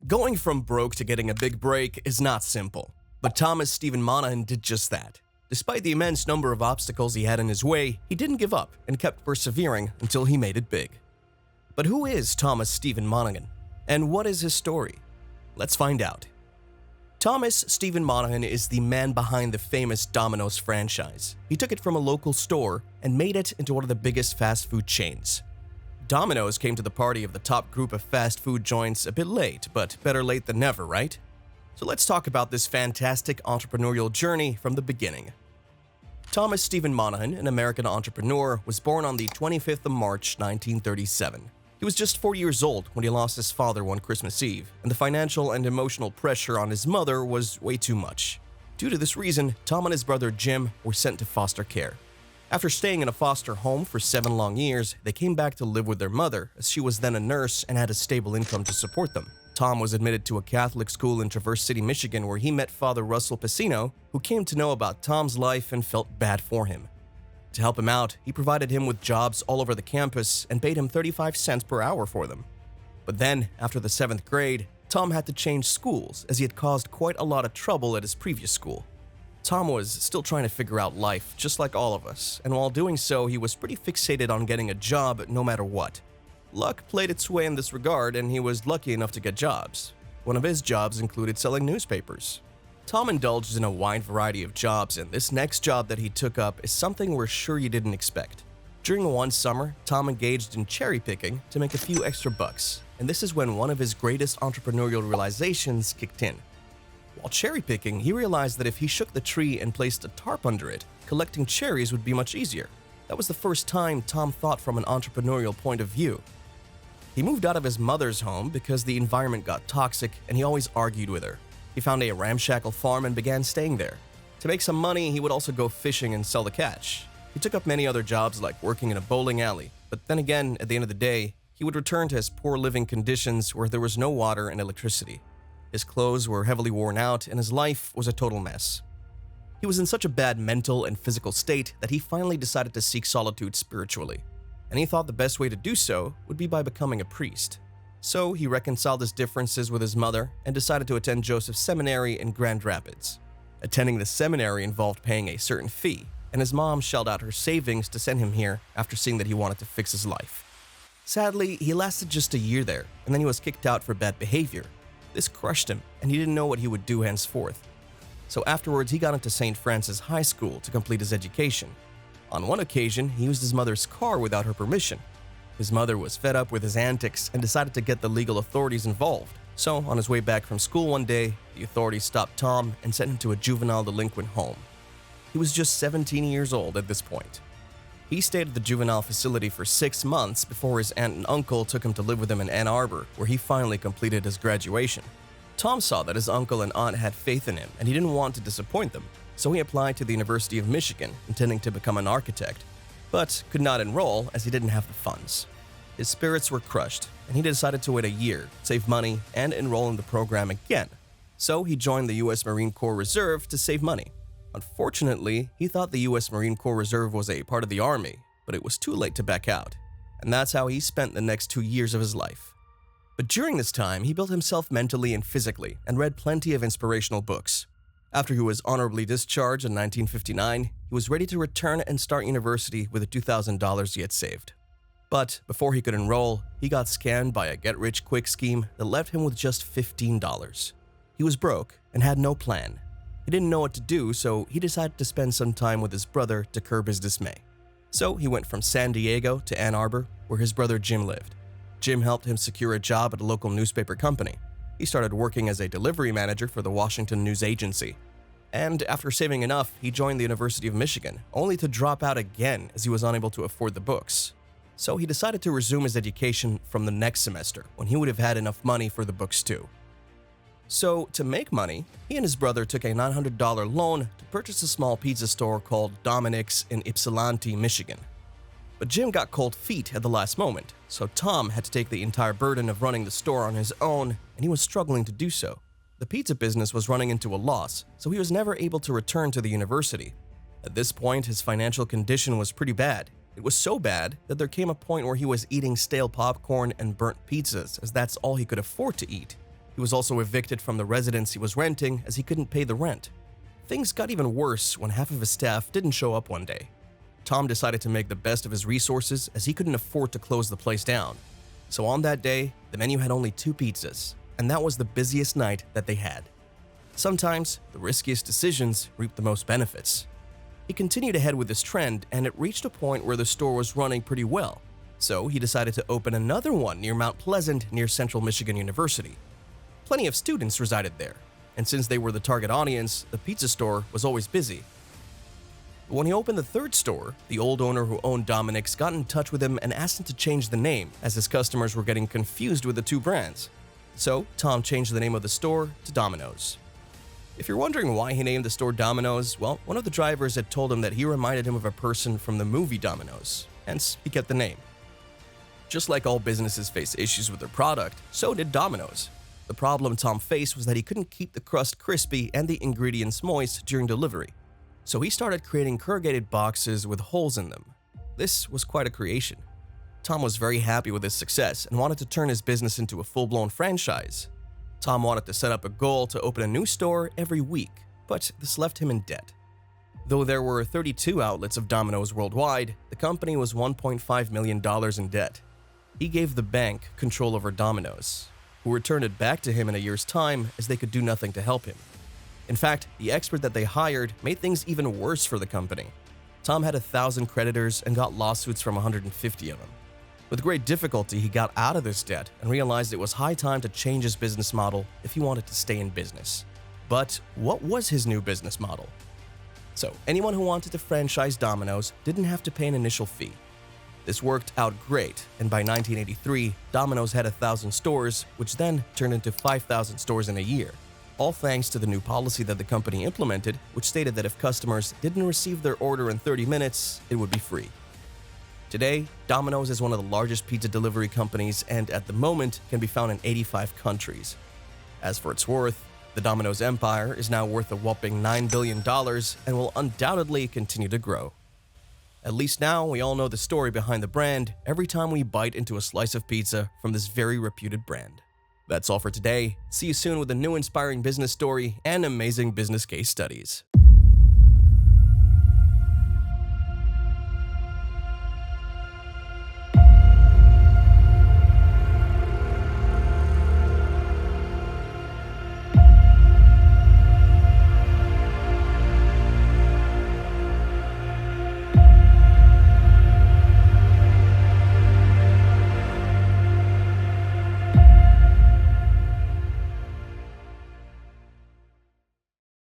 Going from broke to getting a big break is not simple, but Thomas Stephen Monaghan did just that. Despite the immense number of obstacles he had in his way, he didn't give up and kept persevering until he made it big. But who is Thomas Stephen Monaghan? And what is his story? Let's find out. Thomas Stephen Monaghan is the man behind the famous Domino's franchise. He took it from a local store and made it into one of the biggest fast food chains. Domino's came to the party of the top group of fast food joints a bit late, but better late than never, right? So let's talk about this fantastic entrepreneurial journey from the beginning. Thomas Stephen Monaghan, an American entrepreneur, was born on the 25th of March, 1937. He was just 4 years old when he lost his father one Christmas Eve, and the financial and emotional pressure on his mother was way too much. Due to this reason, Tom and his brother Jim were sent to foster care. After staying in a foster home for 7 long years, they came back to live with their mother, as she was then a nurse and had a stable income to support them. Tom was admitted to a Catholic school in Traverse City, Michigan, where he met Father Russell Pacino, who came to know about Tom's life and felt bad for him. To help him out, he provided him with jobs all over the campus and paid him 35 cents per hour for them. But then, after the 7th grade, Tom had to change schools as he had caused quite a lot of trouble at his previous school. Tom was still trying to figure out life, just like all of us, and while doing so, he was pretty fixated on getting a job no matter what. Luck played its way in this regard, and he was lucky enough to get jobs. One of his jobs included selling newspapers. Tom indulged in a wide variety of jobs, and this next job that he took up is something we're sure you didn't expect. During one summer, Tom engaged in cherry picking to make a few extra bucks, and this is when one of his greatest entrepreneurial realizations kicked in. While cherry picking, he realized that if he shook the tree and placed a tarp under it, collecting cherries would be much easier. That was the first time Tom thought from an entrepreneurial point of view. He moved out of his mother's home because the environment got toxic and he always argued with her. He found a ramshackle farm and began staying there. To make some money, he would also go fishing and sell the catch. He took up many other jobs like working in a bowling alley, but then again, at the end of the day, he would return to his poor living conditions where there was no water and electricity. His clothes were heavily worn out and his life was a total mess. He was in such a bad mental and physical state that he finally decided to seek solitude spiritually, and he thought the best way to do so would be by becoming a priest. So he reconciled his differences with his mother and decided to attend Joseph Seminary in Grand Rapids. Attending the seminary involved paying a certain fee, and his mom shelled out her savings to send him here after seeing that he wanted to fix his life. Sadly, he lasted just a year there, and then he was kicked out for bad behavior. This crushed him, and he didn't know what he would do henceforth. So afterwards, he got into St. Francis High School to complete his education. On one occasion, he used his mother's car without her permission. His mother was fed up with his antics and decided to get the legal authorities involved. So, on his way back from school one day, the authorities stopped Tom and sent him to a juvenile delinquent home. He was just 17 years old at this point. He stayed at the juvenile facility for 6 months before his aunt and uncle took him to live with them in Ann Arbor, where he finally completed his graduation. Tom saw that his uncle and aunt had faith in him, and he didn't want to disappoint them, so he applied to the University of Michigan, intending to become an architect, but could not enroll as he didn't have the funds. His spirits were crushed, and he decided to wait a year, save money, and enroll in the program again. So he joined the U.S. Marine Corps Reserve to save money. Unfortunately, he thought the U.S. Marine Corps Reserve was a part of the Army, but it was too late to back out, and that's how he spent the next 2 years of his life. But during this time, he built himself mentally and physically and read plenty of inspirational books. After he was honorably discharged in 1959, he was ready to return and start university with the $2,000 he had saved. But before he could enroll, he got scammed by a get-rich-quick scheme that left him with just $15. He was broke and had no plan. He didn't know what to do, so he decided to spend some time with his brother to curb his dismay. So he went from San Diego to Ann Arbor, where his brother Jim lived. Jim helped him secure a job at a local newspaper company. He started working as a delivery manager for the Washington News Agency. And after saving enough, he joined the University of Michigan, only to drop out again as he was unable to afford the books. So he decided to resume his education from the next semester, when he would have had enough money for the books too. So, to make money, he and his brother took a $900 loan to purchase a small pizza store called Domino's in Ypsilanti, Michigan. But Jim got cold feet at the last moment, so Tom had to take the entire burden of running the store on his own, and he was struggling to do so. The pizza business was running into a loss, so he was never able to return to the university. At this point, his financial condition was pretty bad. It was so bad that there came a point where he was eating stale popcorn and burnt pizzas, as that's all he could afford to eat. He was also evicted from the residence he was renting as he couldn't pay the rent. Things got even worse when half of his staff didn't show up one day. Tom decided to make the best of his resources as he couldn't afford to close the place down. So on that day, the menu had only 2 pizzas, and that was the busiest night that they had. Sometimes, the riskiest decisions reap the most benefits. He continued ahead with this trend, and it reached a point where the store was running pretty well. So he decided to open another one near Mount Pleasant near Central Michigan University. Plenty of students resided there, and since they were the target audience, the pizza store was always busy. But when he opened the 3rd store, the old owner who owned Dominic's got in touch with him and asked him to change the name, as his customers were getting confused with the 2 brands. So Tom changed the name of the store to Domino's. If you're wondering why he named the store Domino's, well, one of the drivers had told him that he reminded him of a person from the movie Domino's, hence he kept the name. Just like all businesses face issues with their product, so did Domino's. The problem Tom faced was that he couldn't keep the crust crispy and the ingredients moist during delivery. So he started creating corrugated boxes with holes in them. This was quite a creation. Tom was very happy with his success and wanted to turn his business into a full-blown franchise. Tom wanted to set up a goal to open a new store every week, but this left him in debt. Though there were 32 outlets of Domino's worldwide, the company was $1.5 million in debt. He gave the bank control over Domino's, who returned it back to him in a year's time as they could do nothing to help him. In fact, the expert that they hired made things even worse for the company. Tom had 1,000 creditors and got lawsuits from 150 of them. With great difficulty, he got out of this debt and realized it was high time to change his business model if he wanted to stay in business. But what was his new business model? So, anyone who wanted to franchise Domino's didn't have to pay an initial fee. This worked out great, and by 1983, Domino's had 1,000 stores, which then turned into 5,000 stores in a year. All thanks to the new policy that the company implemented, which stated that if customers didn't receive their order in 30 minutes, it would be free. Today, Domino's is one of the largest pizza delivery companies and, at the moment, can be found in 85 countries. As for its worth, the Domino's empire is now worth a whopping $9 billion and will undoubtedly continue to grow. At least now, we all know the story behind the brand every time we bite into a slice of pizza from this very reputed brand. That's all for today. See you soon with a new inspiring business story and amazing business case studies.